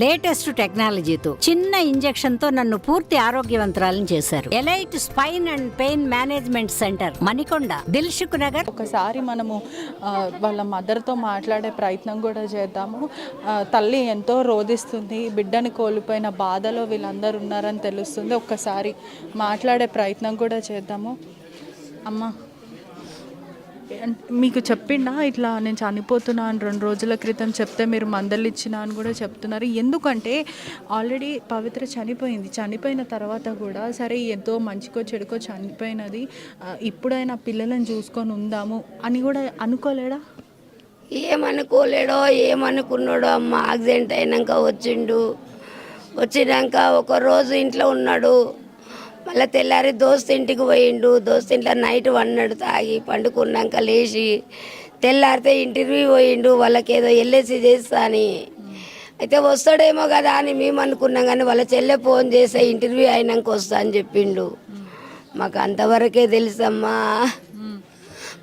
Latest టెక్నాలజీతో చిన్న injection తో నన్ను పూర్తి ఆరోగ్యవంతురాలను చేశారు. Elite spine and pain management centre, Manikonda, Dilsukh Nagar. ఒకసారి మనము వాళ్ళ మదర్తో మాట్లాడే ప్రయత్నం కూడా చేద్దాము. తల్లి ఎంతో రోధిస్తుంది, బిడ్డని కోల్పోయిన బాధలో వీళ్ళందరూ ఉన్నారని తెలుస్తుంది. ఒక్కసారి మాట్లాడే ప్రయత్నం కూడా చేద్దాము. అమ్మ, మీకు చెప్పిండా ఇట్లా నేను చనిపోతున్నాను 2 రోజుల క్రితం చెప్తే మీరు మందలు ఇచ్చినా అని కూడా చెప్తున్నారు. ఎందుకంటే ఆల్రెడీ పవిత్ర చనిపోయిన తర్వాత కూడా సరే ఎంతో మంచికో చెడుకో చనిపోయినది, ఇప్పుడైనా పిల్లలను చూసుకొని ఉందాము అని కూడా అనుకోలేడా? ఏమనుకోలేడో ఏమనుకున్నాడో అమ్మ. యాక్సిడెంట్ అయినాక వచ్చినాక ఒక రోజు ఇంట్లో ఉన్నాడు, మళ్ళీ తెల్లారి దోస్త్ ఇంటికి పోయిండు. దోస్త్ ఇంట్లో నైట్ వన్నాడు, తాగి పండుకున్నాక లేచి తెల్లారితే ఇంటర్వ్యూ పోయిండు. వాళ్ళకి ఏదో ఎల్ఐసి చేస్తా అని, అయితే వస్తాడేమో కదా అని మేము అనుకున్నాం. కానీ వాళ్ళ చెల్లె ఫోన్ చేస్తే ఇంటర్వ్యూ అయినాక వస్తా అని చెప్పిండు. మాకు అంతవరకే తెలుసమ్మా,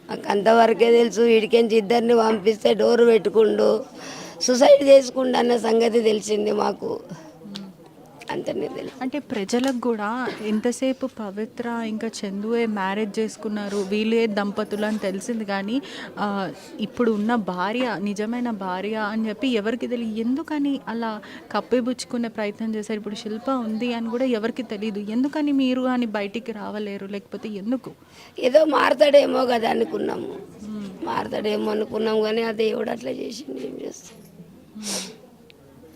మాకు అంతవరకే తెలుసు. వీడికించి 2 పంపిస్తే డోరు పెట్టుకుండు, సూసైడ్ చేసుకుండు అన్న సంగతి తెలిసింది మాకు. అంతనే తెలుసు. అంటే ప్రజలకు కూడా ఎంతసేపు పవిత్ర ఇంకా చందువే మ్యారేజ్ చేసుకున్నారు, వీళ్ళే దంపతులు అని తెలిసింది. కానీ ఇప్పుడు ఉన్న భార్య నిజమైన భార్య అని చెప్పి ఎవరికి తెలియదు. ఎందుకని అలా కప్పిపుచ్చుకునే ప్రయత్నం చేశారు? ఇప్పుడు శిల్ప ఉంది అని కూడా ఎవరికి తెలియదు. ఎందుకని మీరు అని బయటికి రావలేరు? లేకపోతే ఎందుకు? ఏదో మారతాడేమో కదా అనుకున్నాము, మారతాడేమో అనుకున్నాము. కానీ ఆ దేవుడు అట్లా చేసింది. ఏం చేస్తాం,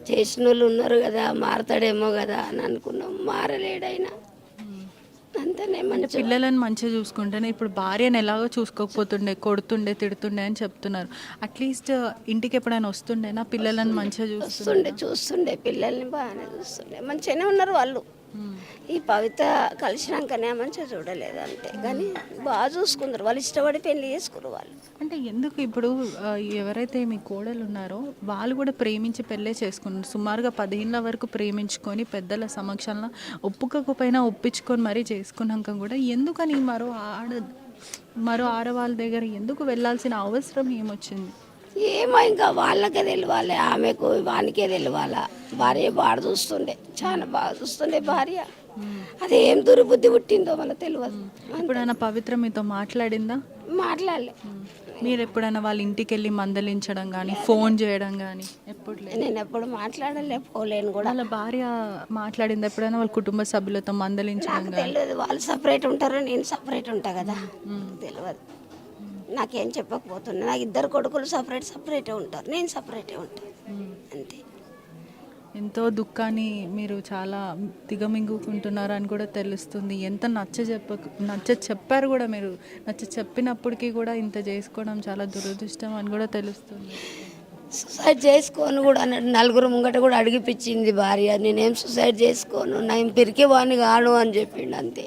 చేసిన వాళ్ళు ఉన్నారు కదా, మారతాడేమో కదా అని అనుకున్నాం. మారలేడైనా అంతనే. మంచి పిల్లలను మంచిగా చూసుకుంటేనే. ఇప్పుడు భార్యను ఎలాగో చూసుకోకపోతుండే, కొడుతుండే, తిడుతుండే అని చెప్తున్నారు. అట్లీస్ట్ ఇంటికి ఎప్పుడైనా వస్తుండేనా? పిల్లలను మంచిగా చూస్తుండే పిల్లల్ని బాగానే చూస్తుండే. మంచిగానే ఉన్నారు వాళ్ళు. ఈ పవిత్ర కలిసినాకనే మంచిగా చూడలేదు అంతే, కానీ బాగా చూసుకున్నారు. వాళ్ళు ఇష్టపడి పెళ్లి చేసుకున్నారు వాళ్ళు. అంటే ఎందుకు ఇప్పుడు ఎవరైతే మీ కోడలు ఉన్నారో వాళ్ళు కూడా ప్రేమించి పెళ్ళే చేసుకున్నారు. సుమారుగా 10 ఏళ్ళ వరకు ప్రేమించుకొని పెద్దల సమక్షంలో ఒప్పుకోకపోయినా ఒప్పించుకొని మరీ చేసుకున్నాక కూడా ఎందుకని మరో ఆడవాళ్ళ దగ్గర ఎందుకు వెళ్ళాల్సిన అవసరం ఏమొచ్చింది? ఏమో ఇంకా వాళ్ళకే తెలియాలి, ఆమెకు వానికే తెలియాలా. భార్య బాగా చూస్తుండే, చాలా బాగా చూస్తుండే భార్య. అదేం దుర్బుద్ధి పుట్టిందో మనకు తెలియదు. ఎప్పుడైనా పవిత్ర మీతో మాట్లాడిందా? మాట్లాడలే. మీరు ఎప్పుడైనా వాళ్ళ ఇంటికి వెళ్ళి మందలించడం కానీ ఫోన్ చేయడం కానీ ఎప్పుడు? నేను ఎప్పుడు మాట్లాడలే, పోలేను కూడా. వాళ్ళ భార్య మాట్లాడింది ఎప్పుడైనా? వాళ్ళ కుటుంబ సభ్యులతో మందలించడం తెలియదు. వాళ్ళు సపరేట్ ఉంటారు, నేను సపరేట్ ఉంటా కదా, తెలియదు. నాకేం చెప్పకపోతున్నా. నాకు 2 కొడుకులు సపరేటే ఉంటారు, నేను సపరేటే ఉంటాను అంతే. ఎంతో దుఃఖాన్ని మీరు చాలా దిగమింగుకుంటున్నారు అని కూడా తెలుస్తుంది. ఎంత నచ్చ చెప్పారు కూడా మీరు, చెప్పినప్పటికీ కూడా ఇంత చేసుకోవడం చాలా దురదృష్టం అని కూడా తెలుస్తుంది. సూసైడ్ చేసుకోను కూడా అన్నాడు. 4 ముంగట కూడా అడిగిపించింది భార్య. నేనేం సూసైడ్ చేసుకోను, నేను పిరికి వాడిని కాను అని చెప్పిండు అంతే.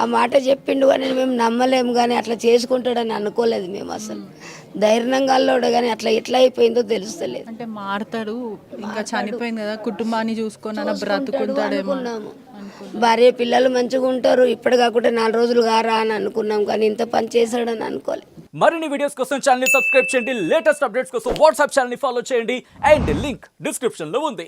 ఆ మాట చెప్పిండు కానీ మేము నమ్మలేము. కానీ అట్లా చేసుకుంటాడని అనుకోలేదు మేము అసలు. ధైర్యంగా అల్లోడు కానీ అట్లా ఎట్లా అయిపోయిందో తెలుస్తలేదు. అంటే మారతాడు, ఇంకా చనిపోయింది కదా, కుటుంబాన్ని చూసుకొని బ్రతుకుంటాడేమో అనుకున్నాము. భార్య పిల్లలు మంచిగా ఉంటారు, ఇప్పుడు కాకుండా 4 రోజులు కారా అని అనుకున్నాం. కానీ ఇంత పని చేశాడని అనుకోలేదు. మరిన్ని వీడియోస్ కోసం ఛానల్ ని సబ్స్క్రైబ్ చేయండి. లేటెస్ట్ అప్డేట్స్ కోసం వాట్సాప్ ఛానల్ ని ఫాలో చేయండి. అండ్ లింక్ డిస్క్రిప్షన్ లో ఉంది.